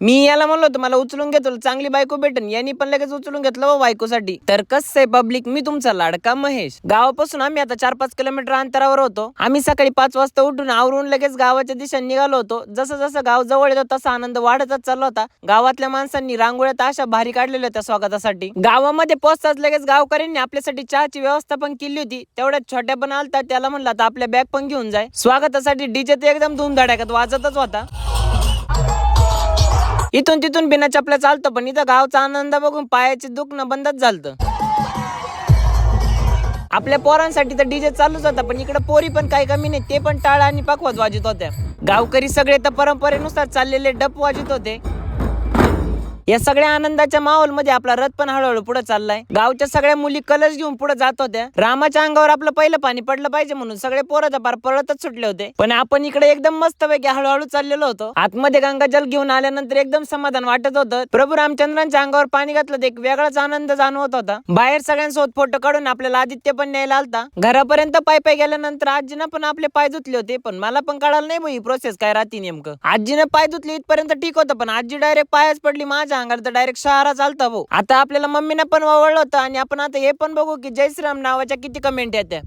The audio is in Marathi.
मी याला म्हणलो होतो मला उचलून घेतो चांगली बायको भेटेन, यांनी पण लगेच उचलून घेतलं बायकोसाठी. तर कसं आहे पब्लिक, मी तुमचा लाडका महेश. गावापासून आम्ही आता 4-5 किलोमीटर अंतरावर होतो. आम्ही सकाळी 5 वाजता उठून आवरून लगेच गावाच्या दिशेने निघालो होतो. जसं जसं गाव जवळ येतो तसा आनंद वाढतच चालला होता. गावातल्या माणसांनी रांगोळ्या अशा भारी काढलेल्या होत्या स्वागतासाठी. गावामध्ये पोहोचताच लगेच गावकऱ्यांनी आपल्यासाठी चहाची व्यवस्था पण केली होती. तेवढ्यात छोट्या पण आलता, त्याला म्हणलं आता आपल्या बॅग पण घेऊन जाय. स्वागतासाठी डीजे ते एकदम धूमधडाक्यात वाजतच होता. इथून तिथून बिना चपल्या चालतो, पण इथं गावचा आनंद बघून पायाचे दुखणं बंदच झालं. आपल्या पोरांसाठी तर डीजे चालूच होता, पण इकडे पोरी पण काही कमी नाही, ते पण टाळ आणि पखवाज वाजत होत्या. गावकरी सगळे तर परंपरेनुसार चाललेले डप वाजत होते. या सगळ्या आनंदाच्या माहोल मध्ये आपला रथ पण हळूहळू पुढे चाललाय. गावच्या सगळ्या मुली कलश घेऊन पुढे जात होत्या. रामाच्या अंगावर आपलं पहिलं पाणी पडलं पाहिजे म्हणून सगळे पोरं पार पळतच सुटले होते. पण आपण इकडे एकदम मस्त पैकी हळूहळू चाललेलो होतो. आतमध्ये गंगाजल घेऊन आल्यानंतर एकदम समाधान वाटत होतं. प्रभू रामचंद्रांच्या अंगावर पाणी घातलं तर एक वेगळाच आनंद जाणवत होता. बाहेर सगळ्यांसोबत फोटो काढून आपल्याला आदित्य पण न्यायला आलता. घरापर्यंत पाय गेल्यानंतर आजीनं पण आपले पाय धुतले होते, पण मला पण कळालं नाही ही प्रोसेस काय राहते नेमकं. आजीनं पाय धुतले इथपर्यंत ठीक होतं, पण आजी डायरेक्ट पायच पडली माझ्या अंगावर तर डायरेक्ट शहरा चालता भाऊ. आता आपल्याला मम्मीने पण वळलं होतं आणि आपण आता हे पण बघू की जय श्रीराम नावाच्या किती कमेंट येत्या.